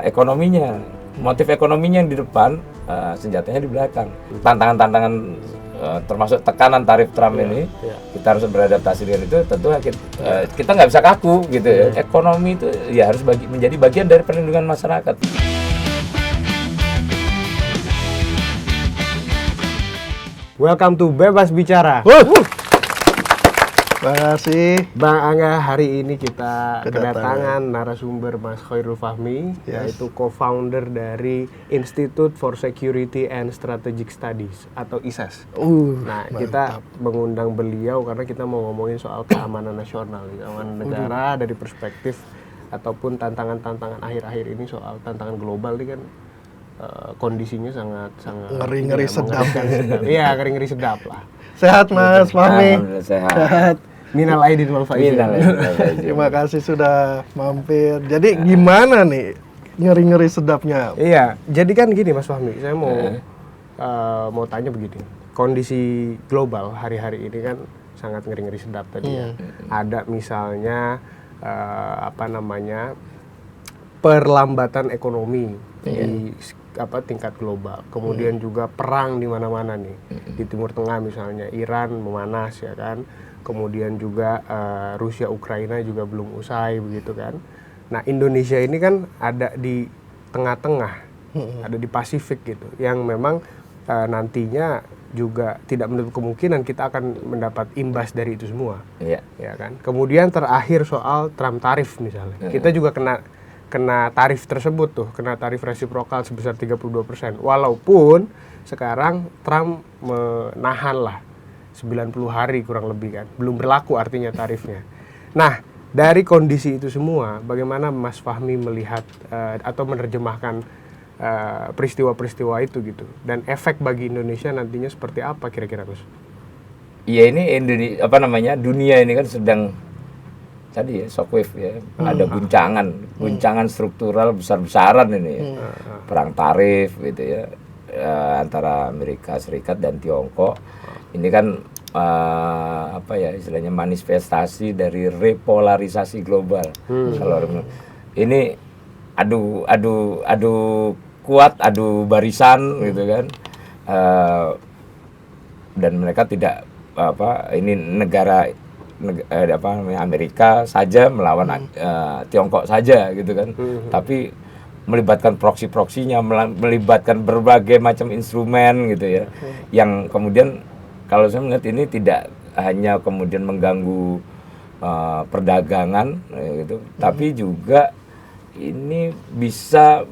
ekonominya, motif ekonominya yang di depan, senjatanya di belakang. Tantangan-tantangan termasuk tekanan tarif Trump ini, kita harus beradaptasi dengan itu. Tentu kita nggak bisa kaku gitu ya. Ekonomi itu ya harus menjadi bagian dari perlindungan masyarakat. Welcome to Bebas Bicara. Terima kasih Bang Angga, hari ini kita kedatangan narasumber Mas Khairul Fahmi, yaitu co-founder dari Institute for Security and Strategic Studies atau ISES. Nah, mantap. kita mengundang beliau karena kita mau ngomongin soal keamanan nasional, keamanan negara dari perspektif ataupun tantangan-tantangan akhir-akhir ini, soal tantangan global ini kan kondisinya sangat ngeri-ngeri sedap. Iya, ngeri-ngeri sedap lah. Sehat Mas Fahmi. Alhamdulillah sehat. Minal aidin wal faizin. Terima kasih sudah mampir. Jadi gimana nih ngeri-ngeri sedapnya? Iya, jadi kan gini Mas Fahmi, saya mau tanya begini. Kondisi global hari-hari ini kan sangat ngeri-ngeri sedap tadi ya. Ada misalnya perlambatan ekonomi di tingkat global. Kemudian juga perang di mana-mana nih. Di Timur Tengah misalnya Iran memanas ya kan. Kemudian juga Rusia Ukraina juga belum usai begitu kan. Nah, Indonesia ini kan ada di tengah-tengah, ada di Pasifik gitu, yang memang nantinya juga tidak menutup kemungkinan kita akan mendapat imbas dari itu semua. Iya. Ya kan. Kemudian terakhir soal Trump tarif misalnya. Kita juga kena tarif tersebut tuh, kena tarif resiprokal sebesar 32%. Walaupun sekarang Trump menahan lah 90 hari kurang lebih kan, belum berlaku artinya tarifnya. Nah, dari kondisi itu semua, bagaimana Mas Fahmi melihat atau menerjemahkan peristiwa-peristiwa itu gitu, dan efek bagi Indonesia nantinya seperti apa kira-kira Gus? Iya, ini Indonesia, dunia ini kan sedang tadi ya shockwave ya, ada guncangan struktural besar-besaran ini ya. Perang tarif gitu ya, antara Amerika Serikat dan Tiongkok. Ini kan istilahnya manifestasi dari repolarisasi global. Kalau ini adu kuat, adu barisan gitu kan, dan mereka tidak ini negara Amerika saja melawan Tiongkok saja gitu kan, tapi melibatkan proksi-proksinya, melibatkan berbagai macam instrumen gitu ya, yang kemudian kalau saya melihat ini tidak hanya kemudian mengganggu perdagangan gitu, tapi juga ini bisa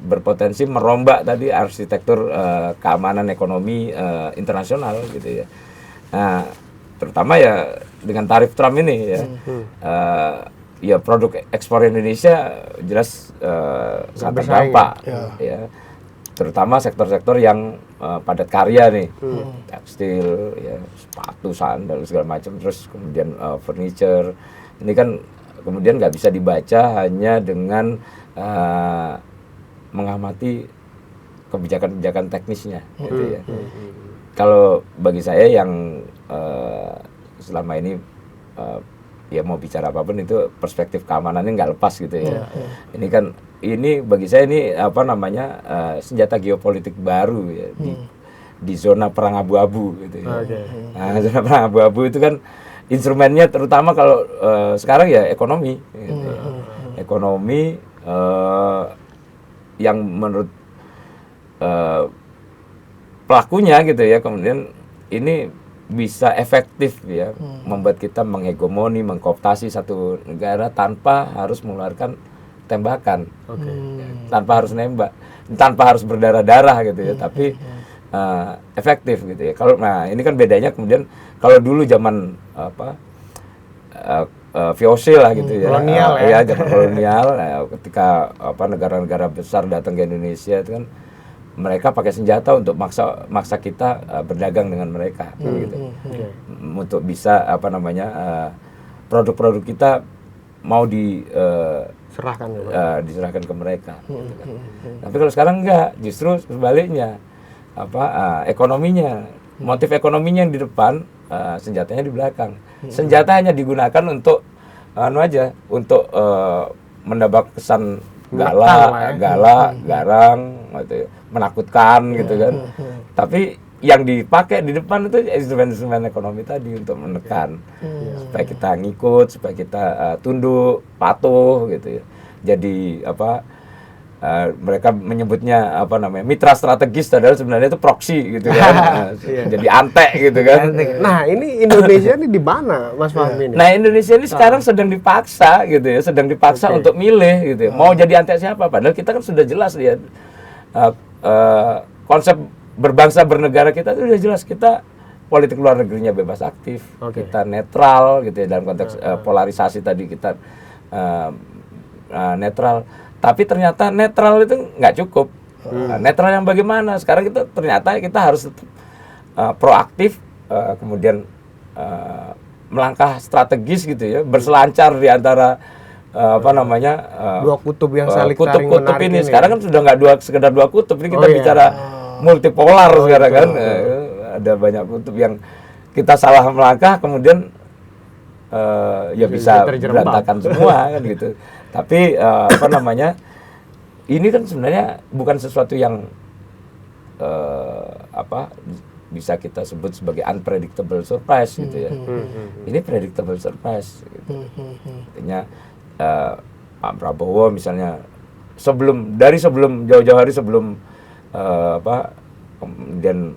berpotensi merombak tadi arsitektur keamanan ekonomi internasional gitu ya. Nah, terutama ya dengan tarif Trump ini ya, ya produk ekspor Indonesia jelas sangat terdampak ya, terutama sektor-sektor yang padat karya nih, tekstil ya, sepatu, sandal segala macam, terus kemudian furniture. Ini kan kemudian nggak bisa dibaca hanya dengan mengamati kebijakan-kebijakan teknisnya gitu ya. Kalau bagi saya yang selama ini ya mau bicara apapun itu perspektif keamanannya nggak lepas gitu ya. Ini bagi saya ini senjata geopolitik baru ya, di zona perang abu-abu gitu ya. Nah, zona perang abu-abu itu kan instrumennya terutama kalau sekarang ya ekonomi gitu ya. Ekonomi yang menurut pelakunya gitu ya, kemudian ini bisa efektif ya, membuat kita menghegemoni, mengkooptasi satu negara tanpa harus mengeluarkan tembakan, tanpa harus nembak, tanpa harus berdarah-darah gitu ya, tapi efektif gitu ya. Nah ini kan bedanya kemudian kalau dulu zaman VOC lah gitu ya, kolonial zaman kolonial, ketika negara-negara besar datang ke Indonesia itu kan mereka pakai senjata untuk maksa kita berdagang dengan mereka, gitu. Untuk bisa produk-produk kita mau diserahkan ke mereka. Gitu kan. Tapi kalau sekarang enggak, justru sebaliknya, ekonominya, motif ekonominya yang di depan, senjatanya di belakang. Senjata hanya digunakan untuk untuk mendapat kesan galak, garang, gitu, menakutkan gitu kan. Tapi yang dipakai di depan itu instrumen-instrumen ekonomi tadi untuk menekan supaya kita ngikut, supaya kita tunduk, patuh gitu ya. Jadi mereka menyebutnya mitra strategis, padahal sebenarnya itu proksi gitu kan. Jadi antek gitu kan. Nah, ini Indonesia ini di mana, Mas Fahmi ini? Nah, Indonesia ini sekarang sedang dipaksa gitu ya, sedang dipaksa untuk milih gitu ya. Mau jadi antek siapa? Padahal kita kan sudah jelas lihat konsep berbangsa bernegara kita itu sudah jelas, kita politik luar negerinya bebas aktif, kita netral gitu ya, dalam konteks polarisasi tadi kita netral. Tapi ternyata netral itu nggak cukup. Netral yang bagaimana? Sekarang ternyata kita harus tetap proaktif, kemudian melangkah strategis gitu ya, berselancar di antara dua kutub yang saling kutub ini. Sekarang kan sudah nggak sekedar dua kutub, ini kita iya. bicara multipolar sekarang kan. Ada banyak kutub yang kita salah melangkah, kemudian ya bisa berantakan semua kan gitu. Tapi ini kan sebenarnya bukan sesuatu yang bisa kita sebut sebagai unpredictable surprise gitu ya. Ini predictable surprise gitu. Artinya Pak Prabowo misalnya sebelum jauh-jauh hari sebelum kemudian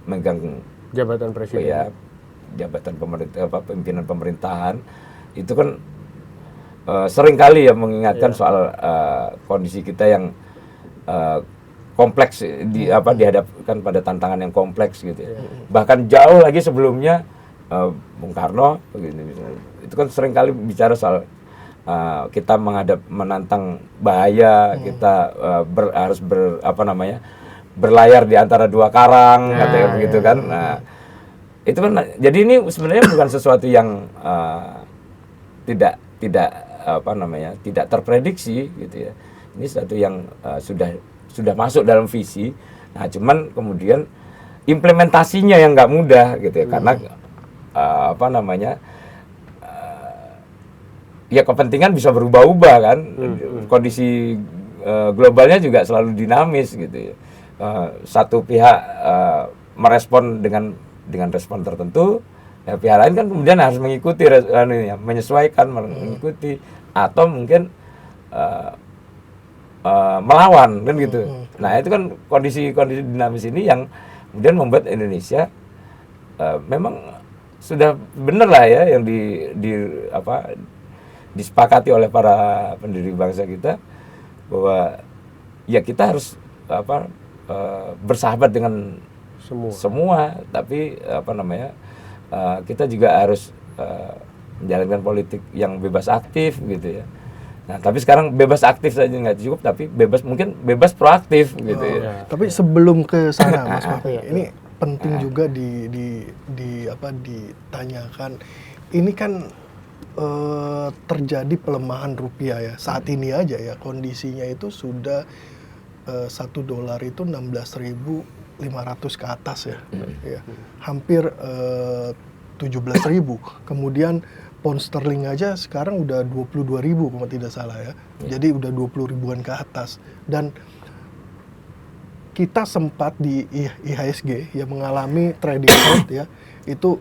memegang jabatan presiden, ya, jabatan pimpinan pemerintahan, itu kan sering kali ya mengingatkan soal kondisi kita yang kompleks, dihadapkan pada tantangan yang kompleks gitu ya. Bahkan jauh lagi sebelumnya Bung Karno itu kan sering kali bicara soal kita menantang bahaya, kita harus berlayar di antara dua karang, katanya begitu kan. Nah, itu kan, jadi ini sebenarnya bukan sesuatu yang tidak terprediksi gitu ya. Ini sesuatu yang sudah masuk dalam visi. Nah, cuman kemudian implementasinya yang nggak mudah gitu ya, karena ya kepentingan bisa berubah-ubah kan. Kondisi globalnya juga selalu dinamis gitu ya. Satu pihak merespon dengan respon tertentu, ya, pihak lain kan kemudian harus mengikuti, menyesuaikan, mengikuti, atau mungkin melawan kan gitu. Nah, itu kan kondisi dinamis ini yang kemudian membuat Indonesia memang sudah benar lah ya yang disepakati oleh para pendiri bangsa kita, bahwa ya kita harus bersahabat dengan semua, tapi kita juga harus menjalankan politik yang bebas aktif gitu ya. Nah, tapi sekarang bebas aktif saja nggak cukup, tapi mungkin bebas proaktif gitu ya. Tapi sebelum ke sana, Mas Fahmi, ini penting juga ditanyakan. Ini kan terjadi pelemahan rupiah ya. Saat ini aja ya kondisinya itu sudah $1 itu 16.500 ke atas ya. Ya. Hampir 17.000. Kemudian pound sterling aja sekarang udah 22.000 kalau tidak salah ya. Jadi udah 20 ribuan ke atas. Dan kita sempat di IHSG yang mengalami trading halt ya. Itu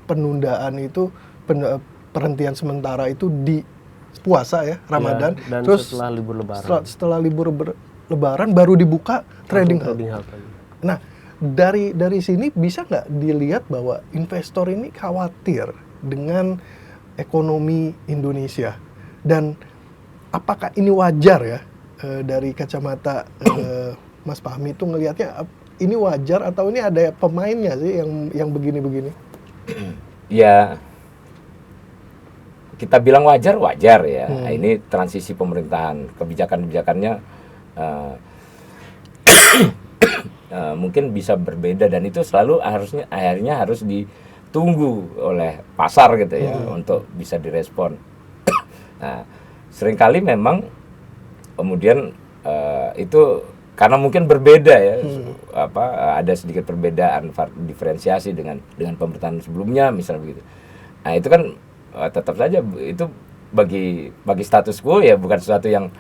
penundaan itu perhentian sementara itu di puasa ya, Ramadan, ya, dan terus setelah libur lebaran. Setelah libur lebaran baru dibuka trading halt. Nah, dari sini bisa nggak dilihat bahwa investor ini khawatir dengan ekonomi Indonesia, dan apakah ini wajar ya dari kacamata Mas Fahmi itu ngelihatnya ini wajar atau ini ada pemainnya sih yang begini-begini? Ya, kita bilang wajar ya. Ini transisi pemerintahan, kebijakannya mungkin bisa berbeda, dan itu selalu akhirnya harus ditunggu oleh pasar gitu ya untuk bisa direspon. Nah, seringkali memang kemudian itu karena mungkin berbeda ya, ada sedikit perbedaan diferensiasi dengan pemerintahan sebelumnya misalnya begitu. Nah, itu kan tetap saja itu bagi status quo ya bukan sesuatu yang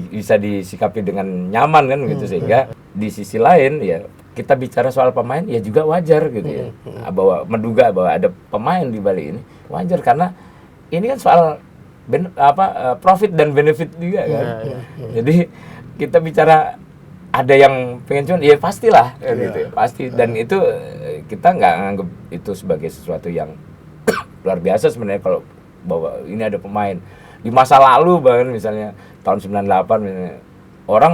bisa disikapi dengan nyaman kan gitu, sehingga di sisi lain ya kita bicara soal pemain ya juga wajar gitu ya, bahwa menduga bahwa ada pemain di balik ini wajar, karena ini kan soal profit dan benefit juga kan. Jadi kita bicara ada yang pengen cuan, ya pastilah gitu ya, pasti, dan itu kita nggak anggap itu sebagai sesuatu yang luar biasa sebenarnya kalau bahwa ini ada pemain di masa lalu, bahkan misalnya tahun 98 misalnya, orang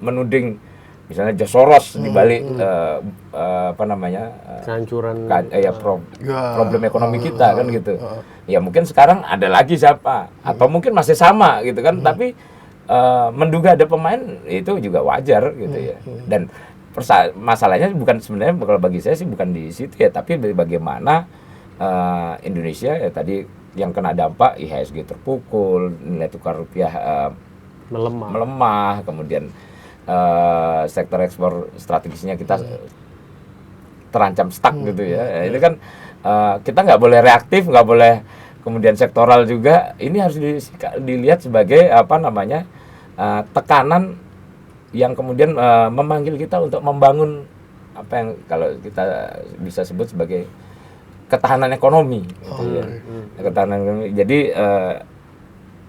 menuding misalnya George Soros di balik kehancuran problem ekonomi kita kan gitu. Ya mungkin sekarang ada lagi siapa, atau mungkin masih sama gitu kan, tapi menduga ada pemain itu juga wajar gitu ya. Dan masalahnya bukan sebenarnya, kalau bagi saya sih bukan di situ ya, tapi bagaimana Indonesia ya tadi yang kena dampak, IHSG terpukul, nilai tukar rupiah melemah, kemudian sektor ekspor strategisnya kita terancam stuck gitu ya. Ini kan kita nggak boleh reaktif, nggak boleh kemudian sektoral juga. Ini harus dilihat sebagai tekanan yang kemudian memanggil kita untuk membangun apa yang kalau kita bisa sebut sebagai ketahanan ekonomi gitu ya. Ketahanan ekonomi. Jadi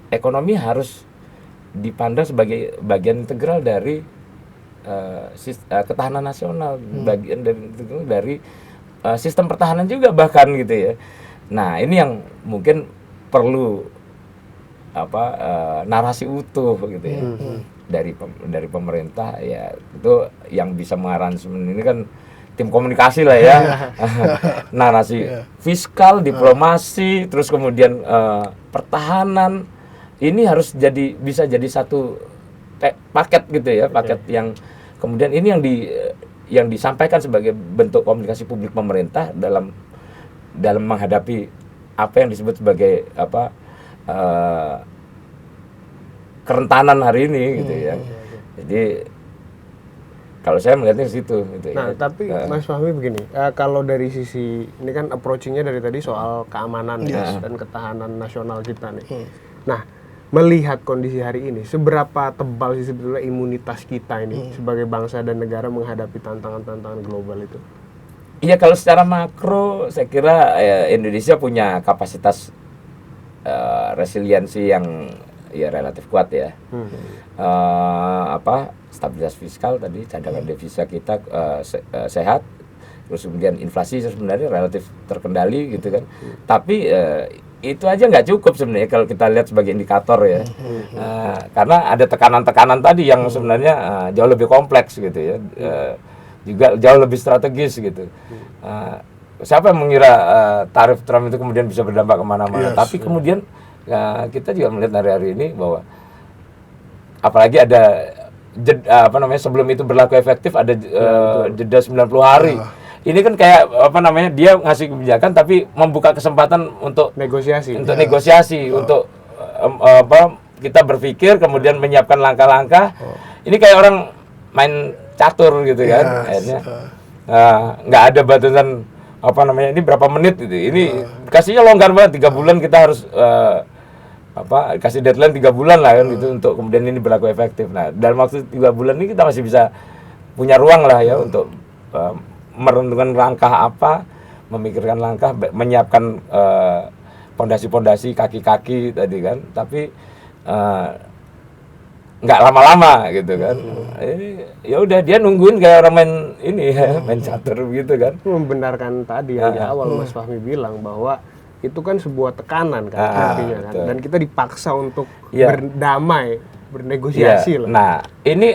ekonomi harus dipandang sebagai bagian integral dari ketahanan nasional, bagian dari sistem pertahanan juga bahkan gitu ya. Nah, ini yang mungkin perlu narasi utuh gitu ya. Dari pemerintah ya, itu yang bisa mengaransemen ini kan tim komunikasi lah ya. Narasi fiskal, diplomasi, terus kemudian pertahanan, ini harus bisa jadi satu paket gitu ya, paket yang kemudian ini yang disampaikan sebagai bentuk komunikasi publik pemerintah dalam menghadapi apa yang disebut sebagai kerentanan hari ini gitu ya. Jadi kalau saya melihatnya ke situ gitu. Nah, tapi Mas Fahmi begini, kalau dari sisi ini kan approaching-nya dari tadi soal keamanan dan ketahanan nasional kita nih. Nah, melihat kondisi hari ini, seberapa tebal sih sebetulnya imunitas kita ini sebagai bangsa dan negara menghadapi tantangan-tantangan global itu? Iya, kalau secara makro saya kira Indonesia punya kapasitas resiliensi yang ya relatif kuat ya. Stabilitas fiskal tadi, cadangan devisa kita sehat, terus kemudian inflasi sebenarnya relatif terkendali gitu kan. Tapi itu aja nggak cukup sebenarnya kalau kita lihat sebagai indikator ya. Karena ada tekanan-tekanan tadi yang sebenarnya jauh lebih kompleks gitu ya. Juga jauh lebih strategis gitu. Siapa yang mengira tarif Trump itu kemudian bisa berdampak kemana-mana? Tapi kemudian kita juga melihat hari-hari ini bahwa apalagi ada sebelum itu berlaku efektif ada jeda 90 hari. Ini kan kayak dia ngasih kebijakan tapi membuka kesempatan untuk negosiasi, untuk kita berpikir kemudian menyiapkan langkah-langkah. Ini kayak orang main catur gitu kan, akhirnya nggak ada batasan ini berapa menit gitu. Ini kasihnya longgar banget, 3 bulan kita harus kasih deadline 3 bulan lah kan gitu untuk kemudian ini berlaku efektif. Nah, dalam waktu 3 bulan ini kita masih bisa punya ruang lah ya untuk merenungkan langkah memikirkan langkah, menyiapkan pondasi-pondasi, kaki-kaki tadi kan. Tapi nggak lama-lama gitu kan. Ya udah dia nungguin kayak orang main catur gitu kan. Membenarkan tadi yang di awal Mas Fahmi bilang bahwa itu kan sebuah tekanan kan artinya kan, dan kita dipaksa untuk berdamai, bernegosiasi lah. Nah, ini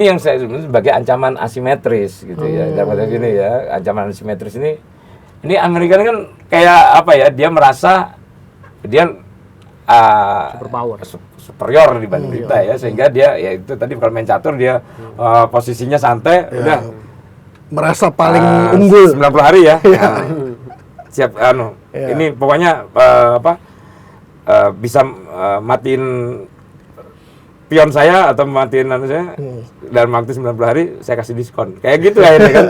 yang saya sebut sebagai ancaman asimetris gitu ya. Dalam konteks ini ya, ancaman asimetris ini Amerika kan kayak dia merasa dia superior dibanding kita ya, sehingga dia ya itu tadi kalau main catur dia posisinya santai, udah merasa paling unggul 90 hari ya. Siap ini pokoknya bisa matiin pion saya atau matiin saya dalam waktu 90 hari saya kasih diskon. Kayak gitu ya ini kan.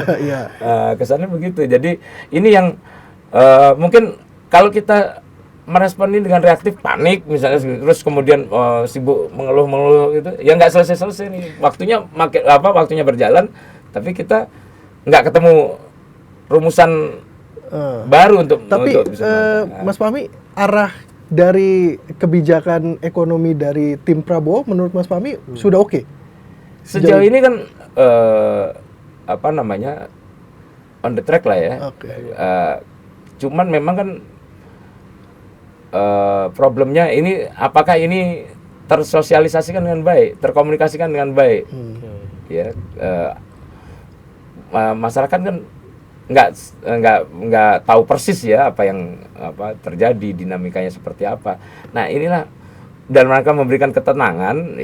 Kesannya begitu. Jadi ini yang mungkin kalau kita merespon ini dengan reaktif, panik misalnya, terus kemudian sibuk mengeluh gitu, ya nggak selesai nih. Waktunya berjalan, tapi kita nggak ketemu rumusan baru untuk bisa Mas Fahmi, arah dari kebijakan ekonomi dari tim Prabowo menurut Mas Fahmi sudah oke? Sejauh ini kan on the track lah ya. Cuman memang kan problemnya ini, apakah ini tersosialisasikan dengan baik, terkomunikasikan dengan baik, ya. Masyarakat kan nggak tahu persis ya apa yang terjadi, dinamikanya seperti apa. Nah inilah, dan mereka memberikan ketenangan,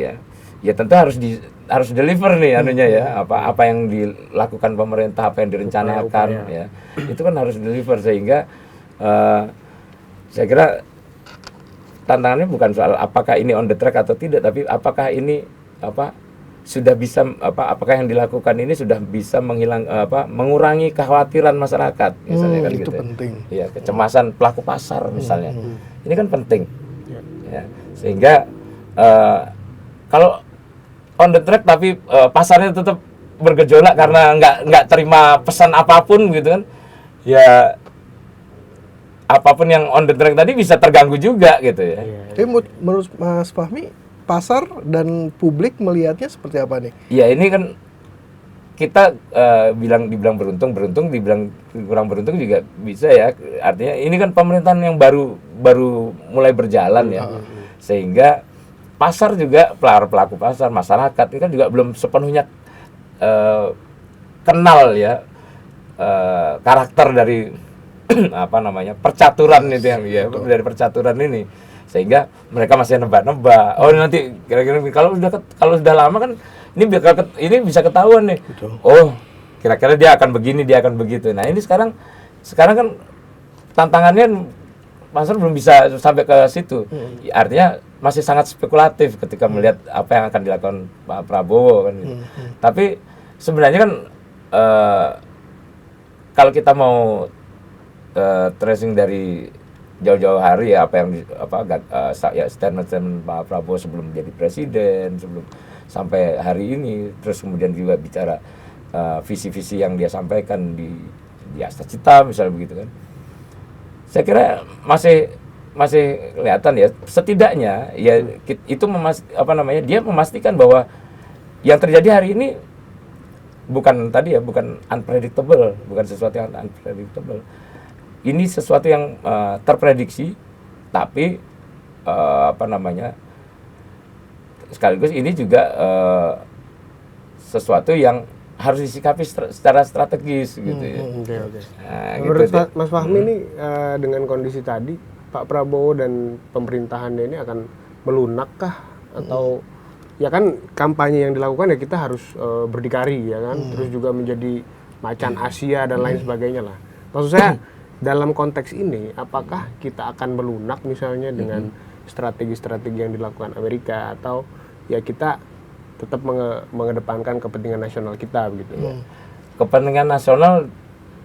ya tentu harus deliver nih anunya ya, apa yang dilakukan pemerintah, apa yang direncanakan, ya itu kan harus deliver, sehingga saya kira tantangannya bukan soal apakah ini on the track atau tidak, tapi apakah ini sudah bisa, apakah yang dilakukan ini sudah bisa mengurangi kekhawatiran masyarakat misalnya, kan itu gitu. Penting. Ya, kecemasan pelaku pasar misalnya. Ini kan penting. Ya, sehingga kalau on the track tapi pasarnya tetap bergejolak karena nggak terima pesan apapun gitu kan, ya apapun yang on the track tadi bisa terganggu juga gitu ya. Jadi menurut Mas Fahmi, pasar dan publik melihatnya seperti apa nih? Ya ini kan kita dibilang beruntung, dibilang kurang beruntung juga bisa ya. Artinya ini kan pemerintahan yang baru mulai berjalan ya, sehingga pasar juga, pelaku pasar, masyarakat ini kan juga belum sepenuhnya kenal ya karakter dari percaturan itu yang dari percaturan ini, sehingga mereka masih nebak-nebak. Oh nanti kira-kira kalau sudah lama kan ini bisa ketahuan nih. Betul. Oh kira-kira dia akan begini, dia akan begitu. Nah ini sekarang kan tantangannya pasar belum bisa sampai ke situ. Artinya masih sangat spekulatif ketika melihat apa yang akan dilakukan Pak Prabowo kan. Tapi sebenarnya kan kalau kita mau tracing dari jauh-jauh hari ya, apa yang statement Pak Prabowo sebelum menjadi presiden, sebelum sampai hari ini, terus kemudian juga bicara visi-visi yang dia sampaikan di Asta Cita misalnya begitu kan. Saya kira masih kelihatan ya, setidaknya ya itu dia memastikan bahwa yang terjadi hari ini bukan unpredictable, bukan sesuatu yang unpredictable. Ini sesuatu yang terprediksi, tapi sekaligus ini juga sesuatu yang harus disikapi secara strategis gitu ya. Nah, menurut gitu, Mas Fahmi ini dengan kondisi tadi, Pak Prabowo dan pemerintahannya ini akan melunakkah, atau ya kan kampanye yang dilakukan ya kita harus berdikari ya kan, terus juga menjadi macan Asia dan lain sebagainya lah. Maksud saya dalam konteks ini, apakah kita akan melunak misalnya dengan strategi-strategi yang dilakukan Amerika, atau ya kita tetap mengedepankan kepentingan nasional kita begitu? Kepentingan nasional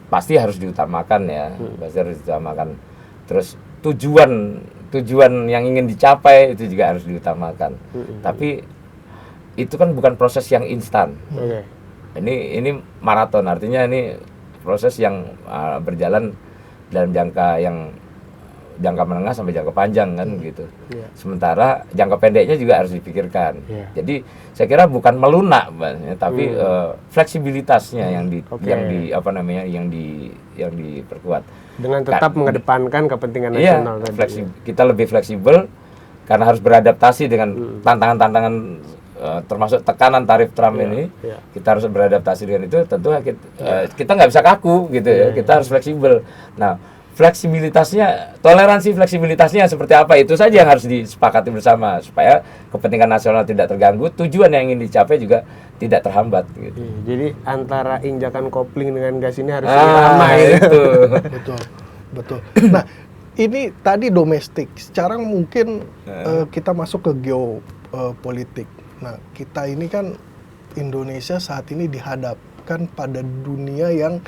pasti harus diutamakan ya, pasti harus diutamakan. Terus tujuan yang ingin dicapai itu juga harus diutamakan. Tapi itu kan bukan proses yang instan. Ini maraton, artinya ini proses yang berjalan dalam jangka menengah sampai jangka panjang kan gitu. Sementara jangka pendeknya juga harus dipikirkan. Jadi saya kira bukan melunak, tapi fleksibilitasnya yang diperkuat. Dengan tetap mengedepankan kepentingan nasional tadi. Kita lebih fleksibel karena harus beradaptasi dengan tantangan-tantangan termasuk tekanan tarif Trump ini. Kita harus beradaptasi dengan itu. Tentu kita nggak bisa kaku gitu ya. Kita harus fleksibel. Nah, fleksibilitasnya, toleransi fleksibilitasnya seperti apa, itu saja yang harus disepakati bersama supaya kepentingan nasional tidak terganggu, tujuan yang ingin dicapai juga tidak terhambat gitu. Jadi antara injakan kopling dengan gas ini harus sama itu. Betul. Nah, ini tadi domestik. Sekarang mungkin kita masuk ke geopolitik. Nah, kita ini kan Indonesia saat ini dihadapkan pada dunia yang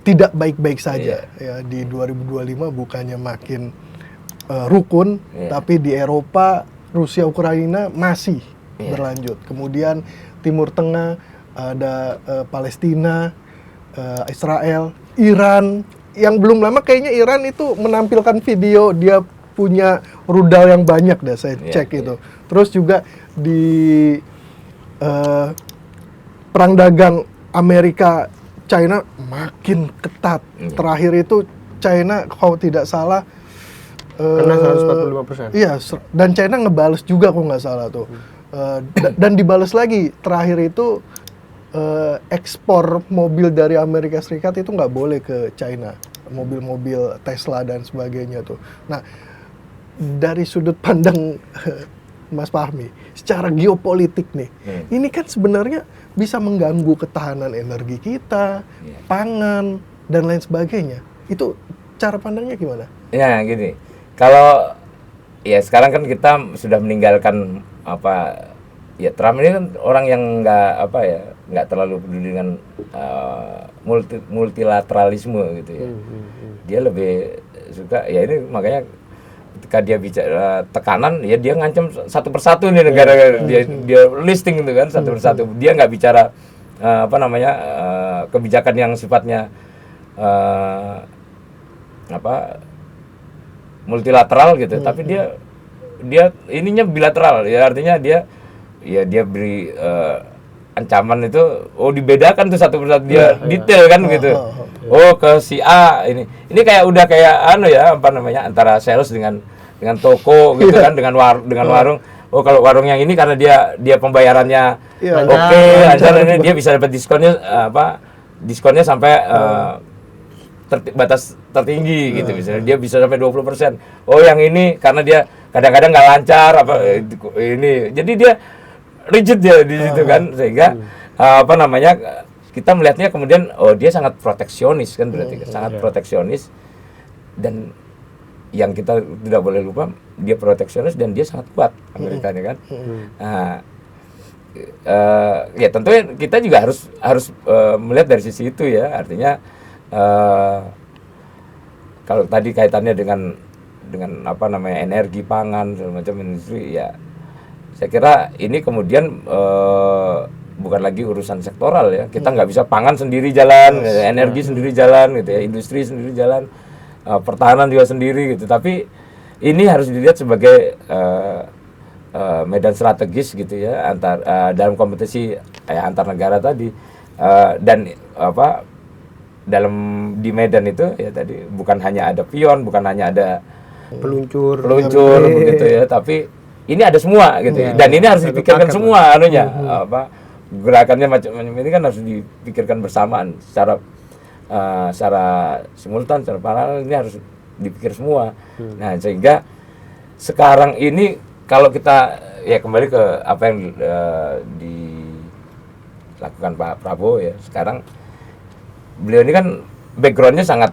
tidak baik-baik saja. Ya, di 2025 bukannya makin rukun, Iya. tapi di Eropa, Rusia, Ukraina masih berlanjut. Kemudian Timur Tengah ada Palestina, Israel, Iran. Yang belum lama kayaknya Iran itu menampilkan video dia punya rudal yang banyak deh, saya cek itu. Terus juga di perang dagang Amerika China makin ketat. Terakhir itu China kalau tidak salah Kena 145%. iya, dan China ngebales juga kalau nggak salah tuh. Dan dibales lagi. Terakhir itu ekspor mobil dari Amerika Serikat itu nggak boleh ke China. Mobil-mobil Tesla dan sebagainya tuh. Nah, dari sudut pandang Mas Fahmi, secara geopolitik nih, ini kan sebenarnya bisa mengganggu ketahanan energi kita, pangan, dan lain sebagainya. Itu cara pandangnya gimana? Ya gini, kalau ya sekarang kan kita sudah meninggalkan apa ya, Trump ini kan orang yang nggak terlalu peduli dengan multilateralisme gitu ya. Dia lebih suka ya, ini makanya ketika dia bicara tekanan ya dia ngancam satu persatu nih negara, dia listing gitu kan satu persatu. Dia nggak bicara kebijakan yang sifatnya multilateral gitu, tapi dia ininya bilateral ya, artinya dia beri ancaman itu dibedakan tuh satu persatu, dia detail kan gitu. Ke si A ini kayak udah kayak antara sales dengan toko gitu kan, dengan warung. Kalau warung yang ini karena dia pembayarannya lancar, ini dia bisa dapat diskonnya sampai batas tertinggi gitu, misalnya dia bisa sampai 20%. Yang ini karena dia kadang-kadang nggak lancar ini, jadi dia rigid dia di situ kan, sehingga kita melihatnya kemudian dia sangat proteksionis kan, berarti sangat proteksionis, dan yang kita tidak boleh lupa dia proteksionis dan dia sangat kuat Amerikanya kan. Ya tentunya kita juga harus melihat dari sisi itu ya, artinya kalau tadi kaitannya dengan energi, pangan, segala macam industri ya, saya kira ini kemudian bukan lagi urusan sektoral ya. Kita nggak bisa pangan sendiri jalan, energi sendiri jalan gitu ya, industri sendiri jalan, pertahanan juga sendiri gitu. Tapi ini harus dilihat sebagai medan strategis gitu ya, dalam kompetisi antar negara tadi, dan di medan itu ya tadi bukan hanya ada pion, bukan hanya ada peluncur begitu ya, tapi ini ada semua gitu ya. Dan ini harus dipikirkan semua gerakannya macam-macam ini kan harus dipikirkan bersamaan secara simultan, secara paralel, ini harus dipikir semua. Nah, sehingga sekarang ini kalau kita ya kembali ke apa yang dilakukan Pak Prabowo ya, sekarang beliau ini kan backgroundnya sangat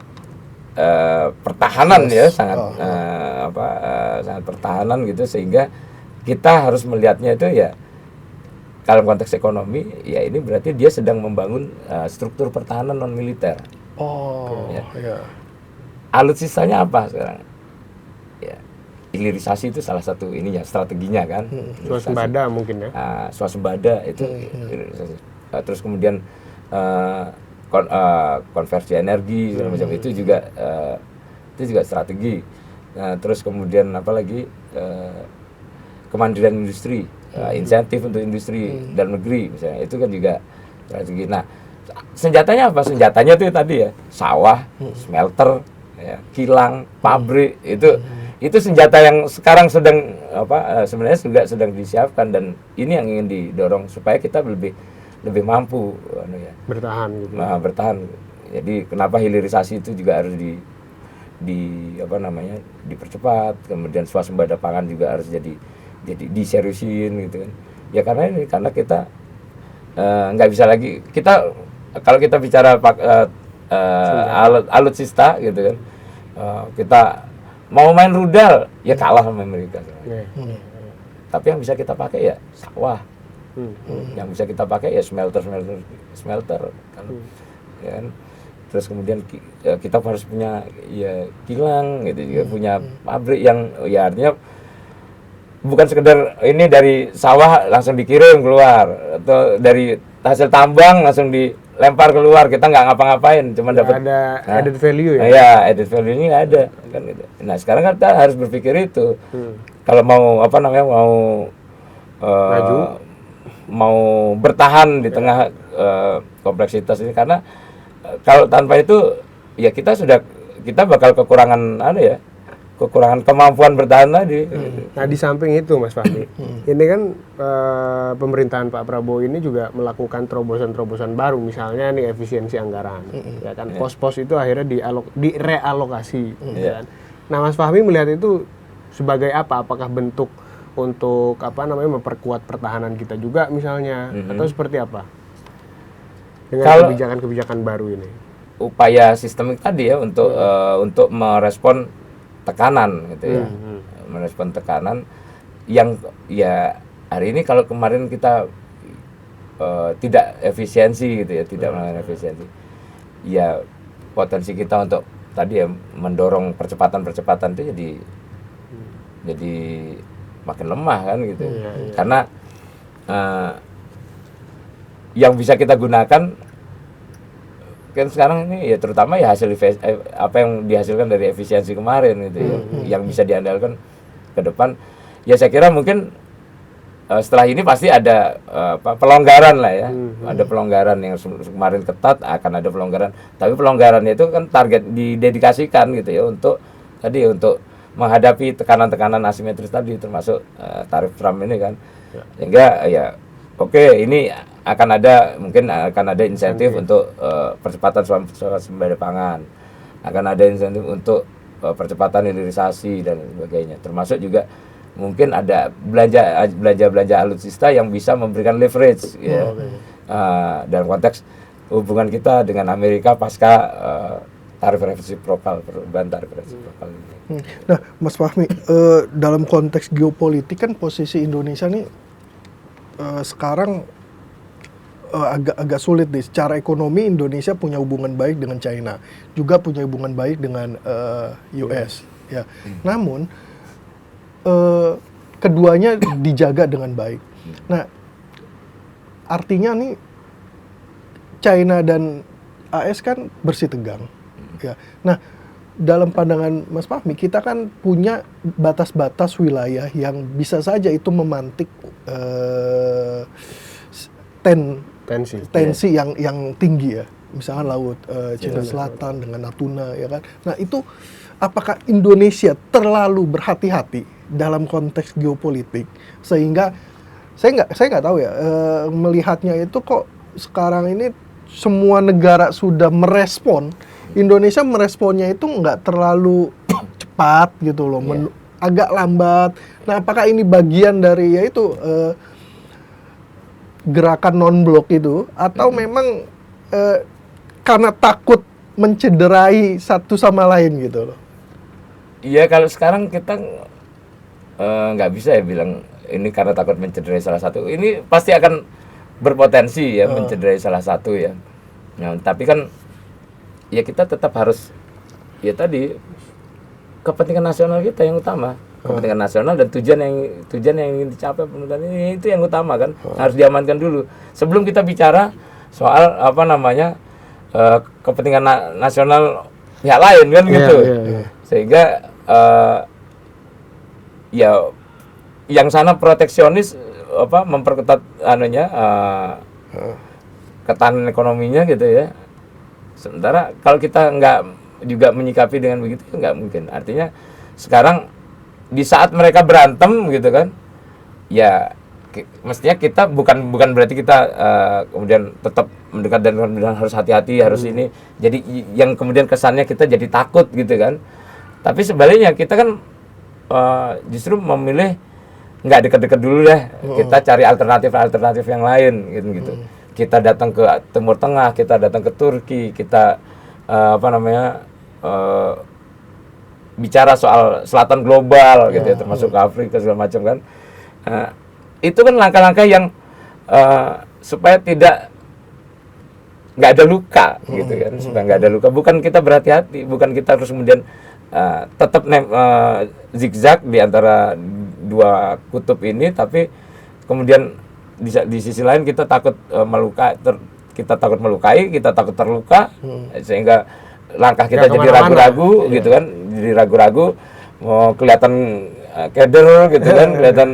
pertahanan ya, sangat sangat pertahanan gitu, sehingga kita harus melihatnya itu ya dalam konteks ekonomi ya, ini berarti dia sedang membangun struktur pertahanan non militer. Alutsistanya apa sekarang? Ya, hilirisasi itu salah satu ininya, strateginya kan. Swasembada mungkin ya. Swasembada itu terus kemudian konversi energi segala macam itu juga strategi. Terus kemudian apalagi kemandirian industri, insentif untuk industri dalam negeri misalnya, itu kan juga strategi. Nah, senjatanya apa? Senjatanya itu tadi ya, sawah, smelter, ya, kilang, pabrik, itu senjata yang sekarang sebenarnya juga sedang disiapkan, dan ini yang ingin didorong supaya kita lebih mampu bertahan gitu. Bertahan. Jadi kenapa hilirisasi itu juga harus dipercepat, kemudian swasembada pangan juga harus jadi diseriusin gitu kan. Ya karena kita nggak bisa lagi, kalau kita bicara alutsista gitu kan, kita mau main rudal ya kalah sama Amerika. Tapi yang bisa kita pakai ya sawah. Yang bisa kita pakai ya smelter kan. Ya kan? terus kemudian kita harus punya ya kilang gitu juga, punya pabrik yang ya artinya bukan sekedar ini dari sawah langsung dikirim keluar atau dari hasil tambang langsung dilempar keluar, kita nggak ngapa-ngapain, cuma dapat ada added value ya. ya added value ini nggak ada kan gitu. Nah sekarang kan kita harus berpikir itu kalau mau apa namanya Maju. mau bertahan di tengah kompleksitas ini, karena kalau tanpa itu ya kita bakal kekurangan kekurangan kemampuan bertahan tadi. Nah di samping itu Mas Fahmi, ini kan pemerintahan Pak Prabowo ini juga melakukan terobosan-terobosan baru, misalnya nih efisiensi anggaran, ya kan pos-pos itu akhirnya direalokasi, ya kan? Nah Mas Fahmi melihat itu sebagai apa? Apakah bentuk untuk memperkuat pertahanan kita juga misalnya, atau seperti apa? Dengan kebijakan-kebijakan baru ini. Upaya sistemik tadi ya untuk merespon tekanan gitu ya. Merespon tekanan yang ya hari ini kalau kemarin kita tidak efisiensi gitu ya, tidak melakukan efisiensi. Ya potensi kita untuk tadi ya mendorong percepatan itu jadi makin lemah kan gitu. Karena yang bisa kita gunakan kan sekarang ini ya terutama ya hasil apa yang dihasilkan dari efisiensi kemarin gitu ya, yang bisa diandalkan ke depan. Ya saya kira mungkin setelah ini pasti ada pelonggaran lah ya, ada pelonggaran yang kemarin ketat, akan ada pelonggaran. Tapi pelonggarannya itu kan target didedikasikan gitu ya untuk menghadapi tekanan-tekanan asimetris tadi, termasuk tarif Trump ini kan. Sehingga ya oke, ini mungkin akan ada insentif untuk percepatan sembada pangan, akan ada insentif untuk percepatan hilirisasi dan sebagainya, termasuk juga mungkin ada belanja alutsista yang bisa memberikan leverage ya, dalam konteks hubungan kita dengan Amerika pasca tarif resiprokal, perubahan tarif resiprokal ini. Nah, Mas Fahmi, dalam konteks geopolitik kan posisi Indonesia nih sekarang agak sulit nih. Secara ekonomi Indonesia punya hubungan baik dengan China, juga punya hubungan baik dengan US. Ya, namun keduanya dijaga dengan baik. Nah, artinya nih China dan AS kan bersih tegang. Ya, nah dalam pandangan Mas Fahmi, kita kan punya batas-batas wilayah yang bisa saja itu memantik tensi yang tinggi ya, misalnya laut Cina Selatan dengan Natuna ya kan. Nah itu apakah Indonesia terlalu berhati-hati dalam konteks geopolitik sehingga saya nggak tahu ya, melihatnya itu kok sekarang ini semua negara sudah merespon, Indonesia meresponnya itu nggak terlalu cepat gitu loh, agak lambat. Nah apakah ini bagian dari yaitu gerakan non-blok itu, atau memang karena takut mencederai satu sama lain gitu loh? Iya, kalau sekarang kita nggak bisa ya bilang ini karena takut mencederai salah satu. Ini pasti akan berpotensi ya mencederai salah satu ya. Nah, tapi kan ya kita tetap harus ya tadi kepentingan nasional kita yang utama. Kepentingan nasional dan tujuan yang ingin dicapai penundaan ini, itu yang utama kan, harus diamankan dulu sebelum kita bicara soal kepentingan nasional pihak lain kan gitu. Sehingga ya yang sana proteksionis memperketat ketahanan ekonominya gitu ya. Sementara kalau kita nggak juga menyikapi dengan begitu, nggak mungkin. Artinya sekarang di saat mereka berantem gitu kan, ya mestinya kita bukan berarti kita kemudian tetap mendekat dan kemudian harus hati-hati, harus ini. Jadi yang kemudian kesannya kita jadi takut gitu kan. Tapi sebaliknya kita kan justru memilih nggak dekat-dekat dulu deh. Kita cari alternatif yang lain gitu. Kita datang ke Timur Tengah, kita datang ke Turki, kita bicara soal selatan global gitu ya, termasuk ke Afrika segala macam kan. Itu kan langkah-langkah yang supaya tidak nggak ada luka gitu kan, supaya nggak ada luka. Bukan kita berhati-hati, bukan kita harus kemudian tetap zigzag di antara dua kutub ini, tapi kemudian di sisi lain kita takut kita takut melukai, kita takut terluka, sehingga langkah kita jadi ragu-ragu gitu kan, jadi ragu-ragu, mau kelihatan keder gitu kan, kelihatan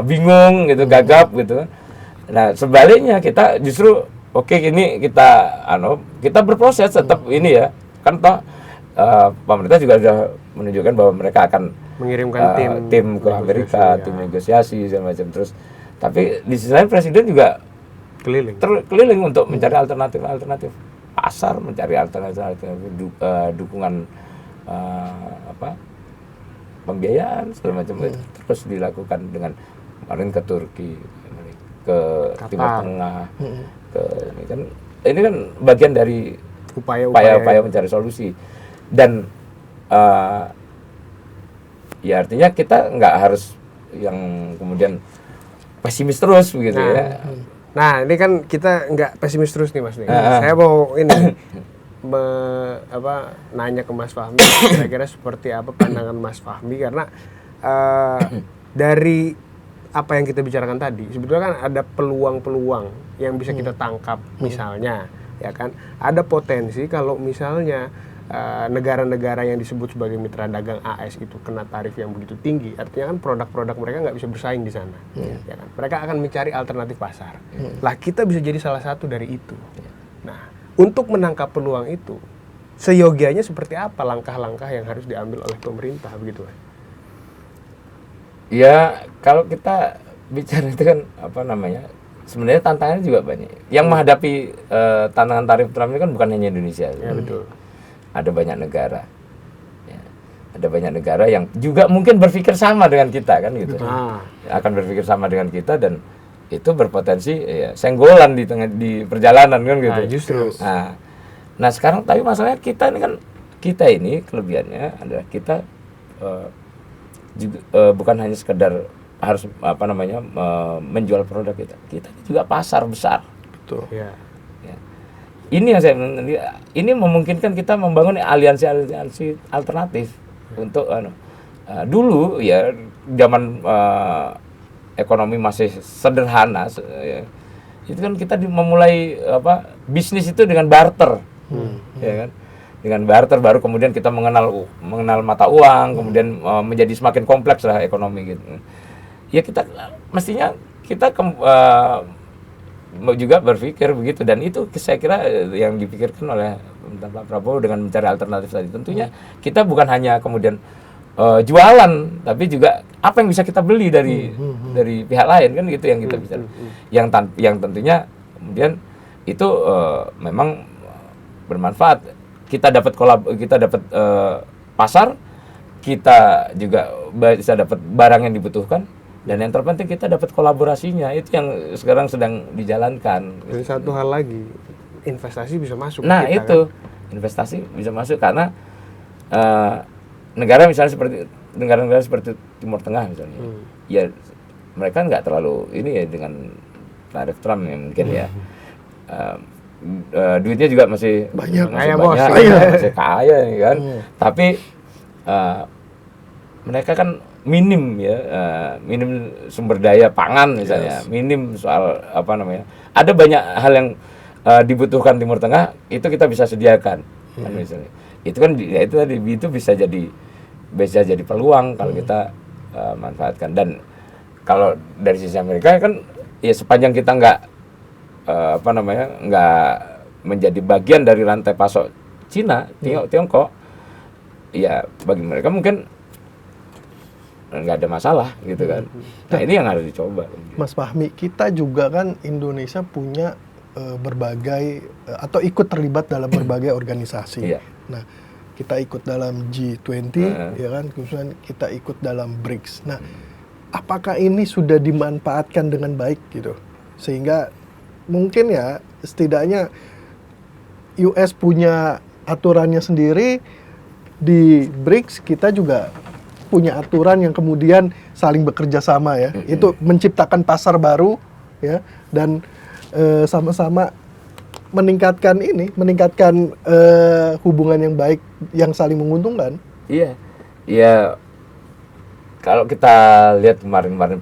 bingung gitu, gagap gitu kan. Nah sebaliknya kita justru ini kita berproses tetap ini ya, kan toh pemerintah juga sudah menunjukkan bahwa mereka akan mengirimkan tim ke Amerika, tim negosiasi segala macam. Terus tapi di sisi lain presiden juga keliling untuk mencari alternatif pasar, mencari alternatif dukungan pembiayaan segala macam. Terus dilakukan dengan kemarin ke Turki, ke Timur Tengah, ini kan bagian dari upaya mencari solusi. Dan ya artinya kita nggak harus yang kemudian pesimis terus begitu ya. Nah ini kan kita nggak pesimis terus nih Mas nih. Saya mau ini nanya ke Mas Fahmi, kira-kira seperti apa pandangan Mas Fahmi, karena dari apa yang kita bicarakan tadi sebetulnya kan ada peluang-peluang yang bisa kita tangkap. Misalnya ya kan ada potensi kalau misalnya negara-negara yang disebut sebagai mitra dagang AS itu kena tarif yang begitu tinggi, artinya kan produk-produk mereka nggak bisa bersaing di sana, ya kan? Mereka akan mencari alternatif pasar. Lah kita bisa jadi salah satu dari itu. Nah, untuk menangkap peluang itu, seyogianya seperti apa langkah-langkah yang harus diambil oleh pemerintah begitu, Mas? Ya, kalau kita bicara itu kan sebenarnya tantangannya juga banyak. Yang menghadapi tantangan tarif Trump ini kan bukan hanya Indonesia. Ya betul. Ada banyak negara, ya. Ada banyak negara yang juga mungkin berpikir sama dengan kita kan gitu, akan berpikir sama dengan kita, dan itu berpotensi senggolan di perjalanan kan gitu. Justru. Nah sekarang tapi masalahnya kita ini kelebihannya adalah kita juga, bukan hanya sekedar harus menjual produk kita juga pasar besar. Betul. Ya. Ini yang ini memungkinkan kita membangun aliansi alternatif untuk dulu ya zaman ekonomi masih sederhana itu kan kita memulai bisnis itu dengan barter, ya kan, dengan barter baru kemudian kita mengenal mata uang, kemudian menjadi semakin kompleks lah ekonomi gitu. Ya kita mestinya kita juga berpikir begitu, dan itu saya kira yang dipikirkan oleh Pak Prabowo dengan mencari alternatif tadi. Tentunya kita bukan hanya kemudian jualan, tapi juga apa yang bisa kita beli dari pihak lain kan gitu yang kita bisa. Yang tentunya kemudian itu memang bermanfaat. Kita dapat pasar, kita juga bisa dapat barang yang dibutuhkan. Dan yang terpenting kita dapat kolaborasinya, itu yang sekarang sedang dijalankan. Dan satu hal lagi, investasi bisa masuk. Nah kita, itu kan? Investasi bisa masuk karena negara-negara seperti Timur Tengah misalnya, ya mereka nggak terlalu ini ya dengan tarif Trump ya mungkin ya. Duitnya juga masih banyak, masih kaya nih kan. Tapi mereka kan minim sumber daya pangan misalnya, minim soal ada banyak hal yang dibutuhkan Timur Tengah itu kita bisa sediakan kan misalnya. Itu kan itu bisa jadi peluang kalau kita manfaatkan. Dan kalau dari sisi Amerika kan ya sepanjang kita nggak menjadi bagian dari rantai pasok Cina, Tiongkok, ya bagi mereka mungkin nggak ada masalah gitu kan. Nah ini yang harus dicoba. Mas Fahmi, kita juga kan Indonesia punya berbagai atau ikut terlibat dalam berbagai organisasi. Nah kita ikut dalam G20, ya kan, kemudian kita ikut dalam BRICS. Nah apakah ini sudah dimanfaatkan dengan baik gitu, sehingga mungkin ya setidaknya US punya aturannya sendiri, di BRICS kita juga punya aturan yang kemudian saling bekerja sama ya. Itu menciptakan pasar baru ya, dan sama-sama meningkatkan hubungan yang baik yang saling menguntungkan. Iya, iya. Kalau kita lihat kemarin-kemarin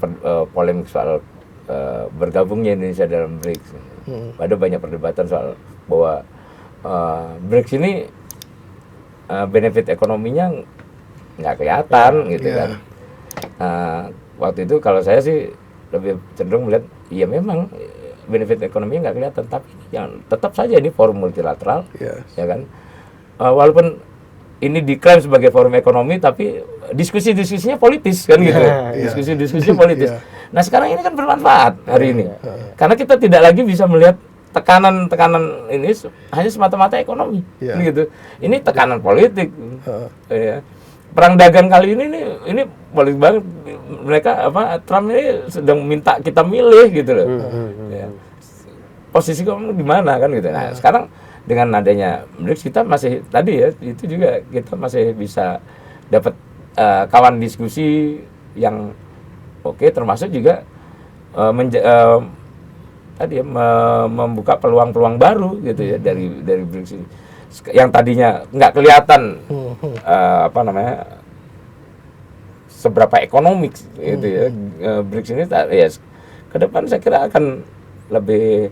polemik soal bergabungnya Indonesia dalam BRICS, ada banyak perdebatan soal bahwa BRICS ini benefit ekonominya nggak kelihatan gitu kan. Waktu itu kalau saya sih lebih cenderung melihat, ya memang benefit ekonominya nggak kelihatan, tapi yang tetap saja ini forum multilateral, ya kan. Walaupun ini diklaim sebagai forum ekonomi, tapi diskusi-diskusinya politis kan gitu. Diskusi-diskusinya politis. Nah sekarang ini kan bermanfaat hari ini, karena kita tidak lagi bisa melihat tekanan-tekanan ini hanya semata-mata ekonomi, gitu. Ini tekanan politik. Ya. Perang dagang kali ini politik banget. Mereka Trump ini sedang minta kita milih gitu loh. Ya. Posisi kamu di mana kan gitu. Nah sekarang dengan adanya BRICS kita masih tadi ya, itu juga kita masih bisa dapat kawan diskusi yang oke, termasuk juga membuka peluang-peluang baru gitu ya dari BRICS ini. Yang tadinya nggak kelihatan seberapa ekonomik gitu ya, BRICS ini ya ke depan saya kira akan lebih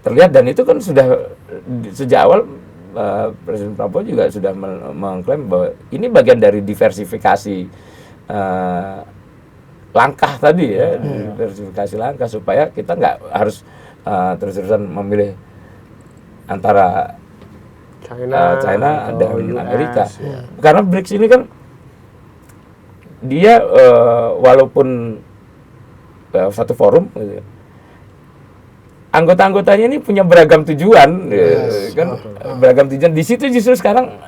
terlihat, dan itu kan sudah sejak awal Presiden Prabowo juga sudah mengklaim bahwa ini bagian dari diversifikasi langkah tadi ya, diversifikasi langkah supaya kita nggak harus terus-terusan memilih antara China dan Amerika. Karena BRICS ini kan dia walaupun satu forum gitu, anggota-anggotanya ini punya beragam tujuan, kan beragam tujuan. Di situ justru sekarang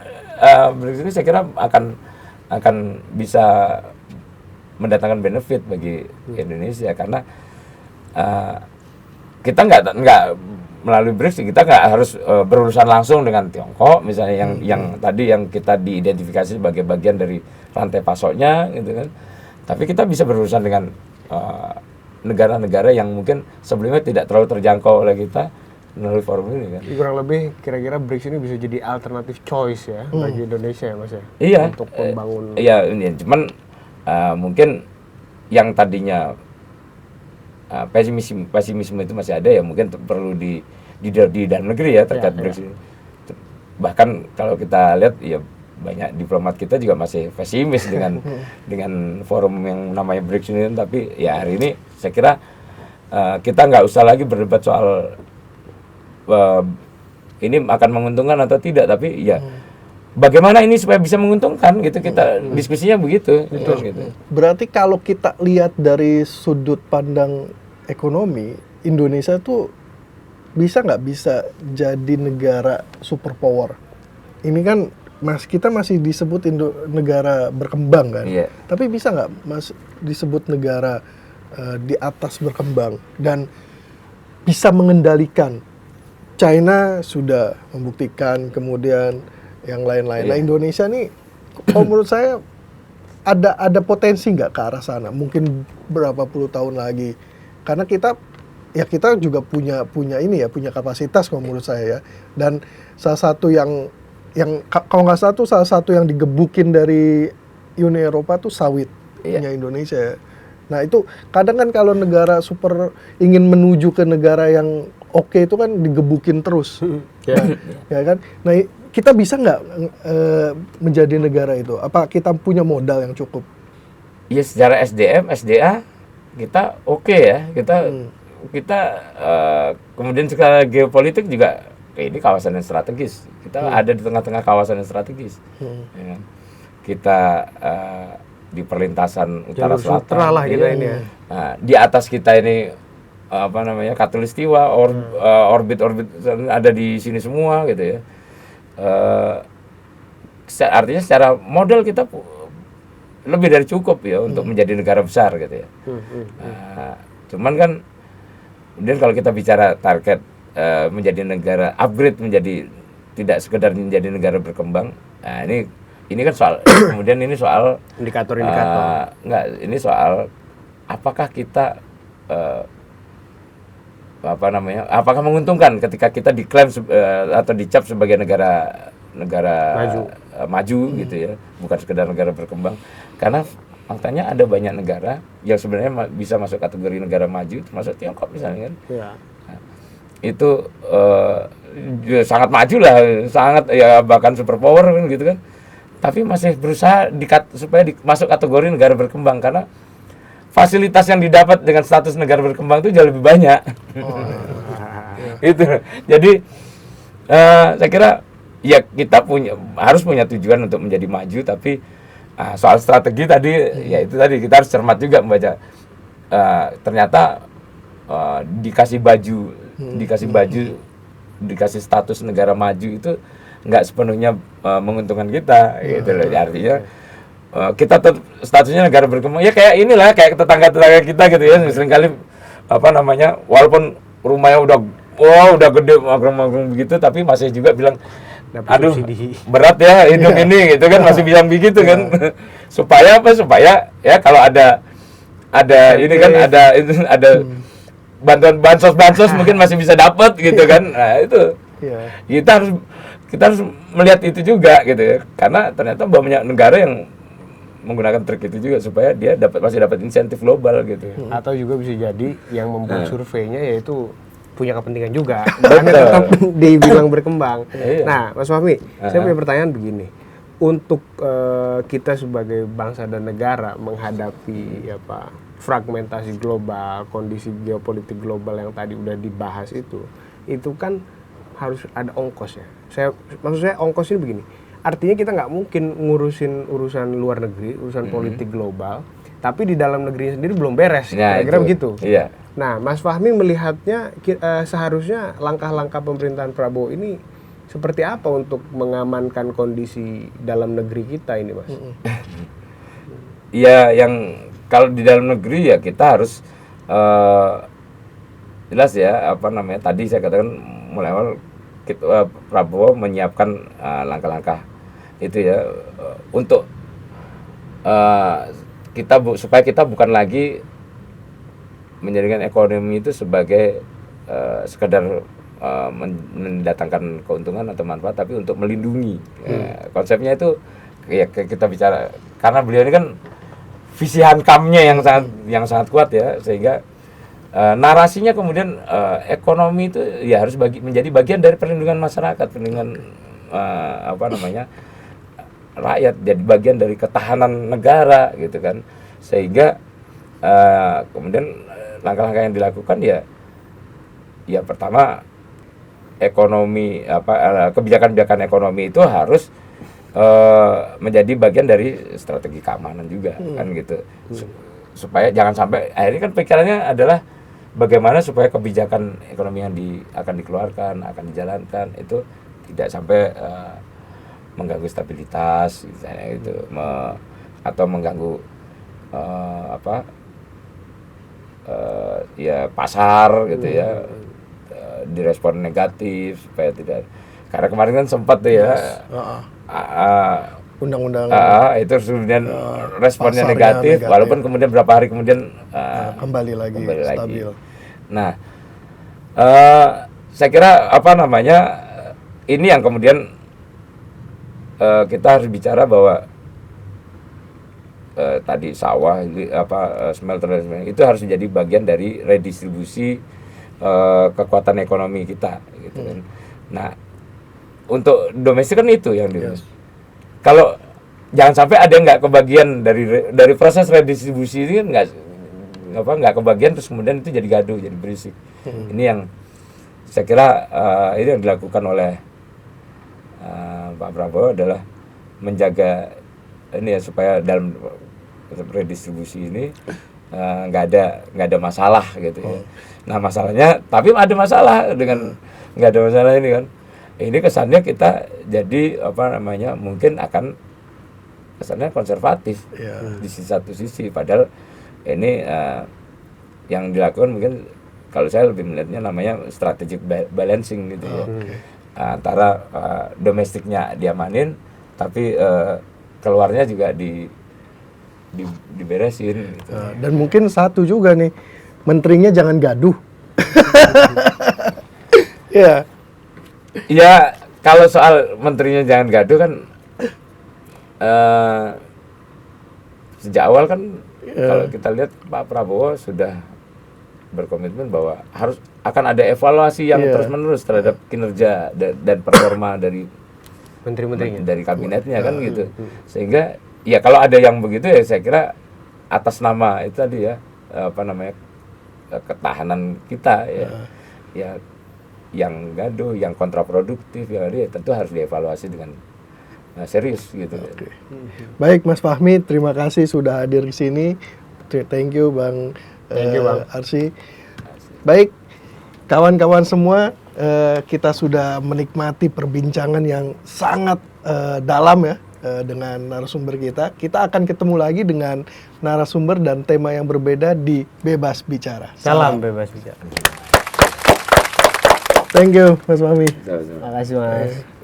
BRICS ini saya kira akan bisa mendatangkan benefit bagi Indonesia, karena kita nggak melalui BRICS kita nggak harus berurusan langsung dengan Tiongkok misalnya yang tadi yang kita diidentifikasi sebagai bagian dari rantai pasoknya gitu kan, tapi kita bisa berurusan dengan negara-negara yang mungkin sebelumnya tidak terlalu terjangkau oleh kita melalui forum ini kan. Kurang lebih kira-kira BRICS ini bisa jadi alternative choice ya bagi Indonesia ya Mas ya. Iya. Untuk membangun. Iya, cuman mungkin yang tadinya pesimisme itu masih ada ya, mungkin perlu di dalam negeri ya terkait BRICS ini. Bahkan kalau kita lihat ya banyak diplomat kita juga masih pesimis dengan forum yang namanya BRICS ini, tapi ya hari ini saya kira kita nggak usah lagi berdebat soal ini akan menguntungkan atau tidak, tapi ya bagaimana ini supaya bisa menguntungkan gitu, kita diskusinya begitu. Gitu. Berarti kalau kita lihat dari sudut pandang ekonomi, Indonesia tuh bisa jadi negara superpower. Ini kan kita masih disebut negara berkembang kan, tapi bisa nggak disebut negara di atas berkembang dan bisa mengendalikan? China sudah membuktikan, kemudian yang lain-lain. Nah Indonesia nih, kalau menurut saya ada potensi nggak ke arah sana? Mungkin berapa puluh tahun lagi, karena kita juga punya kapasitas kalau menurut saya ya. Dan salah satu yang kalau nggak salah satu yang digebukin dari Uni Eropa tuh sawitnya Indonesia. Nah itu kadang kan kalau negara super ingin menuju ke negara yang oke itu kan digebukin terus, ya kan? Nah kita bisa nggak menjadi negara itu? Apa kita punya modal yang cukup? Ya secara SDM, SDA kita oke ya. Kita kemudian secara geopolitik juga ini kawasan yang strategis. Kita ada di tengah-tengah kawasan yang strategis. Ya. Kita di perlintasan utara selatan lah kita ini ya. Nah, di atas kita ini Katulistiwa, orbit ada di sini semua gitu ya. Artinya secara modal kita lebih dari cukup ya untuk menjadi negara besar gitu ya. Cuman kan kemudian kalau kita bicara target menjadi negara upgrade menjadi tidak sekedar menjadi negara berkembang, nah ini kan soal kemudian ini soal indikator. Ini soal apakah kita apakah menguntungkan ketika kita diklaim atau dicap sebagai negara maju gitu ya, bukan sekedar negara berkembang. Karena faktanya ada banyak negara yang sebenarnya bisa masuk kategori negara maju, termasuk Tiongkok misalnya kan. Ya. Nah, itu sangat maju lah, sangat ya bahkan superpower kan gitu kan. Tapi masih berusaha supaya masuk kategori negara berkembang karena fasilitas yang didapat dengan status negara berkembang itu jauh lebih banyak. Itu. Jadi saya kira ya kita harus punya tujuan untuk menjadi maju, tapi soal strategi tadi ya itu tadi kita harus cermat juga membaca. Ternyata dikasih baju, dikasih status negara maju itu nggak sepenuhnya menguntungkan kita, gitu loh. Artinya kita statusnya negara berkembang ya kayak inilah, kayak tetangga-tetangga kita gitu ya, seringkali walaupun rumahnya udah gede magrong-magrong begitu, tapi masih juga bilang aduh berat ya hidup ini gitu kan, masih bilang begitu kan. supaya ya kalau ada ini kan ada bantuan bansos mungkin masih bisa dapat gitu kan. Nah itu kita harus melihat itu juga gitu ya, karena ternyata banyak negara yang menggunakan trik itu juga supaya dia masih dapat insentif global gitu. Atau juga bisa jadi yang membuat surveinya yaitu punya kepentingan juga, makanya tetap dibilang berkembang. Nah, Mas Fahmi, saya punya pertanyaan begini. Untuk kita sebagai bangsa dan negara menghadapi fragmentasi global, kondisi geopolitik global yang tadi udah dibahas itu kan harus ada ongkos ya. Maksud saya ongkos ini begini. Artinya kita nggak mungkin ngurusin urusan luar negeri, urusan politik global, tapi di dalam negeri sendiri belum beres. Kira-kira begitu. Iya. Nah, Mas Fahmi melihatnya seharusnya langkah-langkah pemerintahan Prabowo ini seperti apa untuk mengamankan kondisi dalam negeri kita ini, Mas? Iya, yang kalau di dalam negeri ya kita harus jelas ya tadi saya katakan mulai awal Prabowo menyiapkan langkah-langkah itu ya untuk supaya kita bukan lagi menjadikan ekonomi itu sebagai sekedar mendatangkan keuntungan atau manfaat, tapi untuk melindungi. Konsepnya itu ya kita bicara karena beliau ini kan visi hankamnya yang sangat kuat ya, sehingga narasinya kemudian ekonomi itu ya harus menjadi bagian dari perlindungan masyarakat, perlindungan rakyat, jadi bagian dari ketahanan negara gitu kan. Sehingga kemudian langkah-langkah yang dilakukan ya pertama ekonomi kebijakan-kebijakan ekonomi itu harus menjadi bagian dari strategi keamanan juga kan gitu. Supaya jangan sampai akhirnya kan pikirannya adalah bagaimana supaya kebijakan ekonomi yang akan dikeluarkan, akan dijalankan itu tidak sampai mengganggu stabilitas misalnya gitu, atau mengganggu ya pasar gitu ya, direspon negatif supaya tidak, karena kemarin kan sempat tuh ya undang-undang itu kemudian responnya negatif, walaupun kemudian berapa hari kemudian kembali lagi stabil. Nah, saya kira ini yang kemudian kita harus bicara bahwa tadi sawah smelter dan sebagainya itu harus menjadi bagian dari redistribusi kekuatan ekonomi kita gitu kan. Nah, untuk domestik kan itu yang kalau jangan sampai ada yang nggak kebagian dari proses redistribusi ini kan nggak kebagian, terus kemudian itu jadi gaduh, jadi berisik. Ini yang saya kira ini yang dilakukan oleh Pak Prabowo adalah menjaga ini ya, supaya dalam redistribusi ini nggak ada masalah gitu ya. Nah masalahnya, tapi ada masalah dengan nggak ada masalah ini kan. Ini kesannya kita jadi mungkin akan kesannya konservatif di satu sisi, padahal ini yang dilakukan mungkin kalau saya lebih melihatnya namanya strategic balancing gitu ya. Antara domestiknya diamanin, tapi keluarnya juga diberesin gitu. Dan mungkin satu juga nih, menterinya jangan gaduh. Ya. Ya kalau soal menterinya jangan gaduh kan sejak awal kan kalau kita lihat Pak Prabowo sudah berkomitmen bahwa akan ada evaluasi yang terus-menerus terhadap kinerja dan performa dari Menteri-menterinya. dari kabinetnya kan gitu. Sehingga ya kalau ada yang begitu ya saya kira atas nama itu tadi ya ketahanan kita ya yang gaduh, yang kontraproduktif ya tentu harus dievaluasi dengan serius gitu. Oke. Baik Mas Fahmi, terima kasih sudah hadir di sini. Thank you Bang Arsy. Baik, kawan-kawan semua, kita sudah menikmati perbincangan yang sangat dalam ya dengan narasumber kita. Kita akan ketemu lagi dengan narasumber dan tema yang berbeda di Bebas Bicara. Salam Bebas Bicara. Thank you Mas Fahmi. Terima kasih Mas.